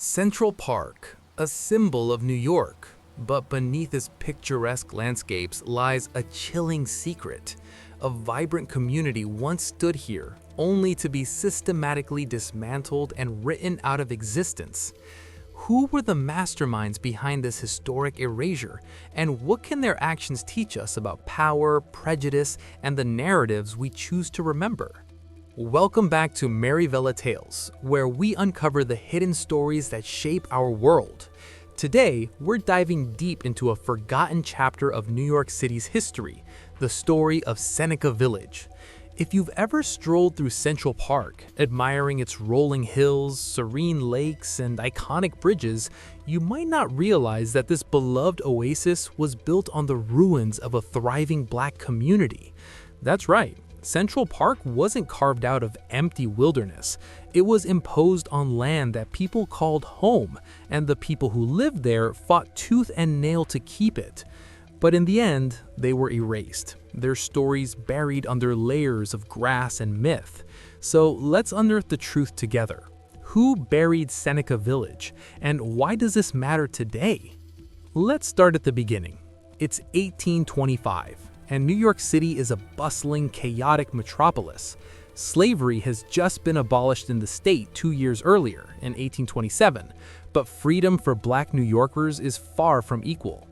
Central Park, a symbol of New York, but beneath its picturesque landscapes lies a chilling secret. A vibrant community once stood here, only to be systematically dismantled and written out of existence. Who were the masterminds behind this historic erasure, and what can their actions teach us about power, prejudice, and the narratives we choose to remember? Welcome back to Marivela Tales, where we uncover the hidden stories that shape our world. Today, we're diving deep into a forgotten chapter of New York City's history, the story of Seneca Village. If you've ever strolled through Central Park, admiring its rolling hills, serene lakes, and iconic bridges, you might not realize that this beloved oasis was built on the ruins of a thriving Black community. That's right. Central Park wasn't carved out of empty wilderness. It was imposed on land that people called home, and the people who lived there fought tooth and nail to keep it. But in the end, they were erased, their stories buried under layers of grass and myth. So let's unearth the truth together. Who buried Seneca Village, and why does this matter today? Let's start at the beginning. It's 1825. And New York City is a bustling, chaotic metropolis. Slavery has just been abolished in the state 2 years earlier, in 1827, but freedom for Black New Yorkers is far from equal.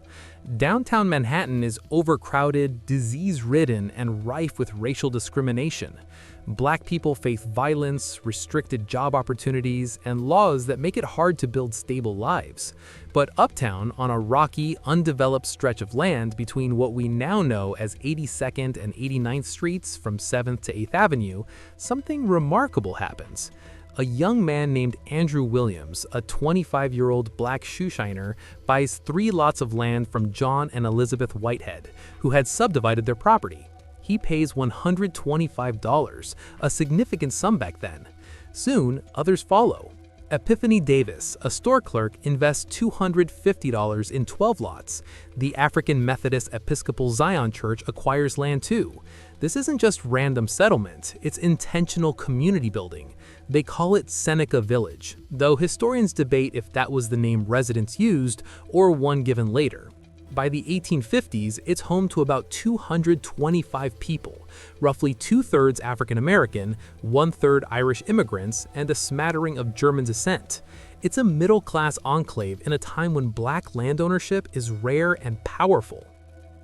Downtown Manhattan is overcrowded, disease-ridden, and rife with racial discrimination. Black people face violence, restricted job opportunities, and laws that make it hard to build stable lives. But uptown, on a rocky, undeveloped stretch of land between what we now know as 82nd and 89th Streets from 7th to 8th Avenue, something remarkable happens. A young man named Andrew Williams, a 25-year-old Black shoeshiner, buys 3 lots of land from John and Elizabeth Whitehead, who had subdivided their property. He pays $125, a significant sum back then. Soon, others follow. Epiphany Davis, a store clerk, invests $250 in 12 lots. The African Methodist Episcopal Zion Church acquires land too. This isn't just random settlement, it's intentional community building. They call it Seneca Village, though historians debate if that was the name residents used or one given later. By the 1850s, it's home to about 225 people, roughly 2/3 African American, 1/3 Irish immigrants, and a smattering of German descent. It's a middle-class enclave in a time when Black land ownership is rare and powerful.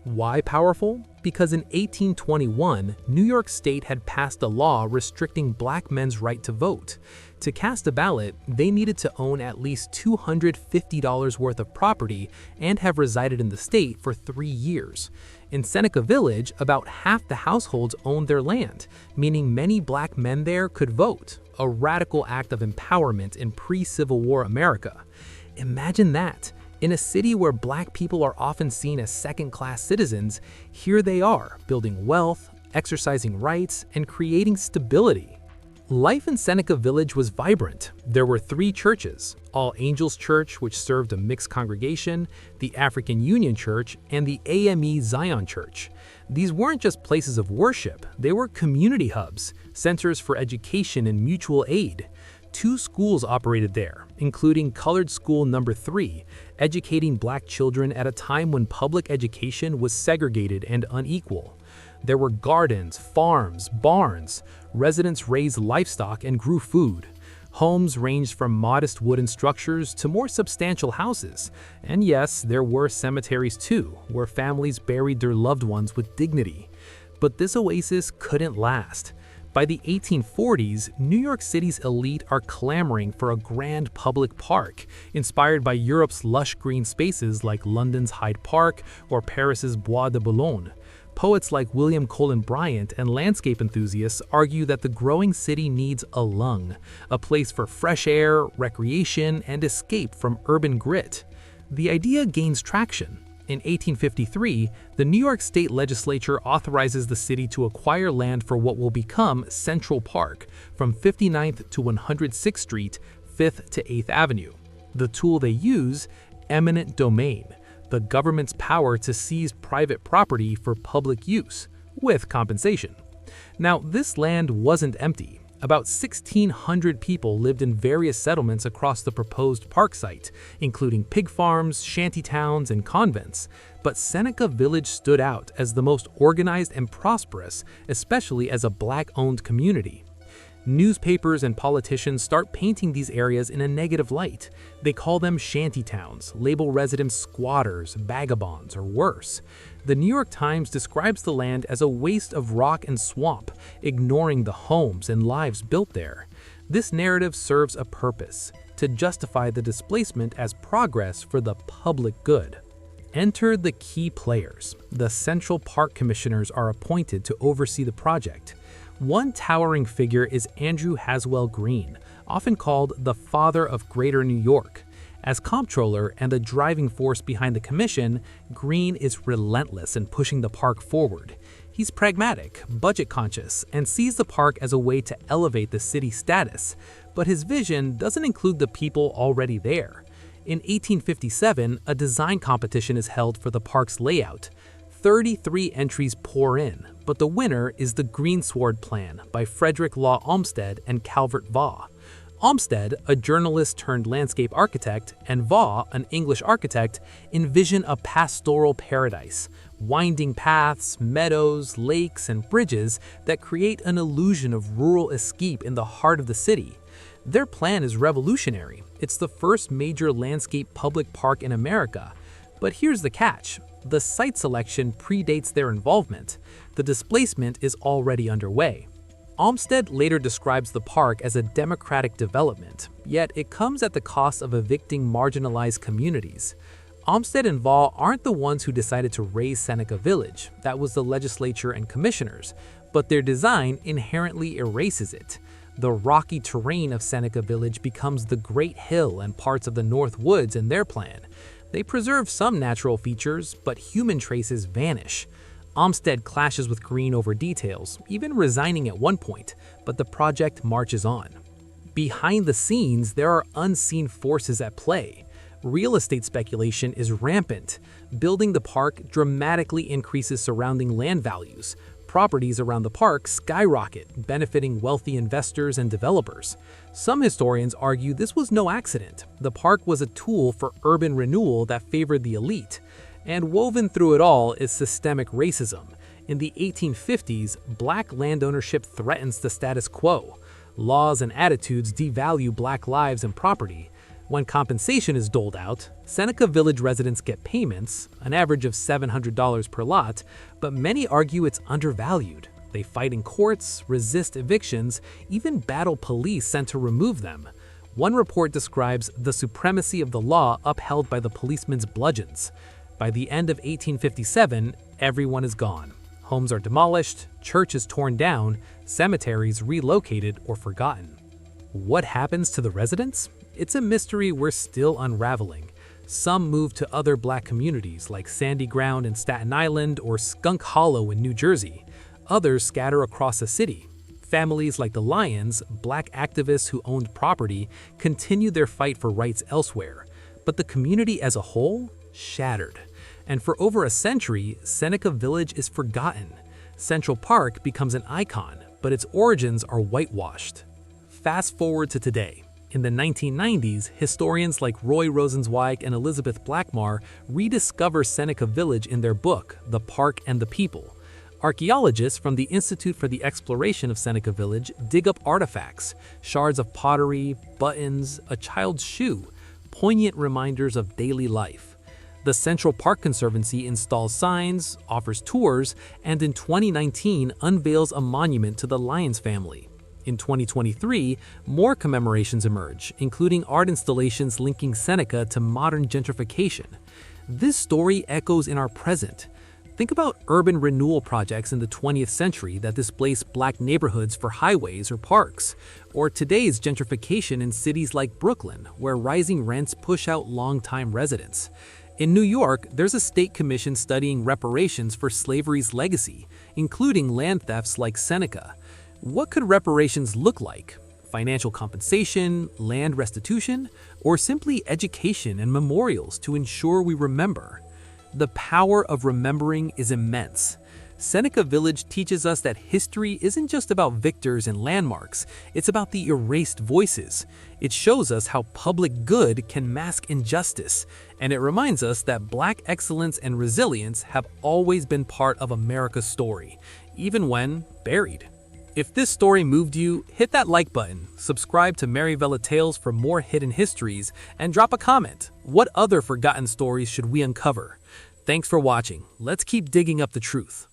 Why powerful? Because in 1821, New York State had passed a law restricting Black men's right to vote. To cast a ballot, they needed to own at least $250 worth of property and have resided in the state for 3 years. In Seneca Village, about half the households owned their land, meaning many Black men there could vote, a radical act of empowerment in pre-Civil War America. Imagine that. In a city where Black people are often seen as second-class citizens, here they are, building wealth, exercising rights, and creating stability. Life in Seneca Village was vibrant. There were 3 churches: All Angels Church, which served a mixed congregation, the African Union Church, and the AME Zion Church. These weren't just places of worship, they were community hubs, centers for education and mutual aid. 2 schools operated there, including Colored School No. 3, educating Black children at a time when public education was segregated and unequal. There were gardens, farms, barns. Residents raised livestock and grew food. Homes ranged from modest wooden structures to more substantial houses. And yes, there were cemeteries too, where families buried their loved ones with dignity. But this oasis couldn't last. By the 1840s, New York City's elite are clamoring for a grand public park, inspired by Europe's lush green spaces like London's Hyde Park or Paris's Bois de Boulogne. Poets like William Cullen Bryant and landscape enthusiasts argue that the growing city needs a lung, a place for fresh air, recreation, and escape from urban grit. The idea gains traction. In 1853, the New York State Legislature authorizes the city to acquire land for what will become Central Park, from 59th to 106th Street, 5th to 8th Avenue. The tool they use? Eminent domain, the government's power to seize private property for public use, with compensation. Now, this land wasn't empty. About 1,600 people lived in various settlements across the proposed park site, including pig farms, shanty towns, and convents. But Seneca Village stood out as the most organized and prosperous, especially as a Black-owned community. Newspapers and politicians start painting these areas in a negative light. They call them shanty towns, label residents squatters, vagabonds, or worse. The New York Times describes the land as a waste of rock and swamp, ignoring the homes and lives built there. This narrative serves a purpose: to justify the displacement as progress for the public good. Enter the key players. The Central Park Commissioners are appointed to oversee the project. One towering figure is Andrew Haswell Green, often called the father of Greater New York. As comptroller and the driving force behind the commission, Green is relentless in pushing the park forward. He's pragmatic, budget-conscious, and sees the park as a way to elevate the city's status. But his vision doesn't include the people already there. In 1857, a design competition is held for the park's layout. 33 entries pour in, but the winner is the Greensward Plan by Frederick Law Olmsted and Calvert Vaux. Olmsted, a journalist turned landscape architect, and Vaux, an English architect, envision a pastoral paradise, winding paths, meadows, lakes, and bridges that create an illusion of rural escape in the heart of the city. Their plan is revolutionary. It's the first major landscape public park in America. But here's the catch. The site selection predates their involvement. The displacement is already underway. Olmsted later describes the park as a democratic development, yet it comes at the cost of evicting marginalized communities. Olmsted and Vaux aren't the ones who decided to raise Seneca Village. That was the legislature and commissioners, but their design inherently erases it. The rocky terrain of Seneca Village becomes the Great Hill and parts of the North Woods in their plan. They preserve some natural features, but human traces vanish. Olmsted clashes with Green over details, even resigning at one point, but the project marches on. Behind the scenes, there are unseen forces at play. Real estate speculation is rampant. Building the park dramatically increases surrounding land values. Properties around the park skyrocket, benefiting wealthy investors and developers. Some historians argue this was no accident. The park was a tool for urban renewal that favored the elite. And woven through it all is systemic racism. In the 1850s, Black land ownership threatens the status quo. Laws and attitudes devalue Black lives and property. When compensation is doled out, Seneca Village residents get payments, an average of $700 per lot, but many argue it's undervalued. They fight in courts, resist evictions, even battle police sent to remove them. One report describes the supremacy of the law upheld by the policeman's bludgeons. By the end of 1857, everyone is gone. Homes are demolished, churches torn down, cemeteries relocated or forgotten. What happens to the residents? It's a mystery we're still unraveling. Some move to other Black communities like Sandy Ground in Staten Island or Skunk Hollow in New Jersey. Others scatter across the city. Families like the Lyons, Black activists who owned property, continue their fight for rights elsewhere. But the community as a whole? Shattered. And for over a century, Seneca Village is forgotten. Central Park becomes an icon, but its origins are whitewashed. Fast forward to today. In the 1990s, historians like Roy Rosenzweig and Elizabeth Blackmar rediscover Seneca Village in their book, The Park and the People. Archaeologists from the Institute for the Exploration of Seneca Village dig up artifacts, shards of pottery, buttons, a child's shoe, poignant reminders of daily life. The Central Park Conservancy installs signs, offers tours, and in 2019 unveils a monument to the Lyons family. In 2023, more commemorations emerge, including art installations linking Seneca to modern gentrification. This story echoes in our present. Think about urban renewal projects in the 20th century that displaced Black neighborhoods for highways or parks, or today's gentrification in cities like Brooklyn, where rising rents push out longtime residents. In New York, there's a state commission studying reparations for slavery's legacy, including land thefts like Seneca. What could reparations look like? Financial compensation, land restitution, or simply education and memorials to ensure we remember? The power of remembering is immense. Seneca Village teaches us that history isn't just about victors and landmarks, it's about the erased voices. It shows us how public good can mask injustice, and it reminds us that Black excellence and resilience have always been part of America's story, even when buried. If this story moved you, hit that like button, subscribe to Marivela Tales for more hidden histories, and drop a comment. What other forgotten stories should we uncover? Thanks for watching. Let's keep digging up the truth.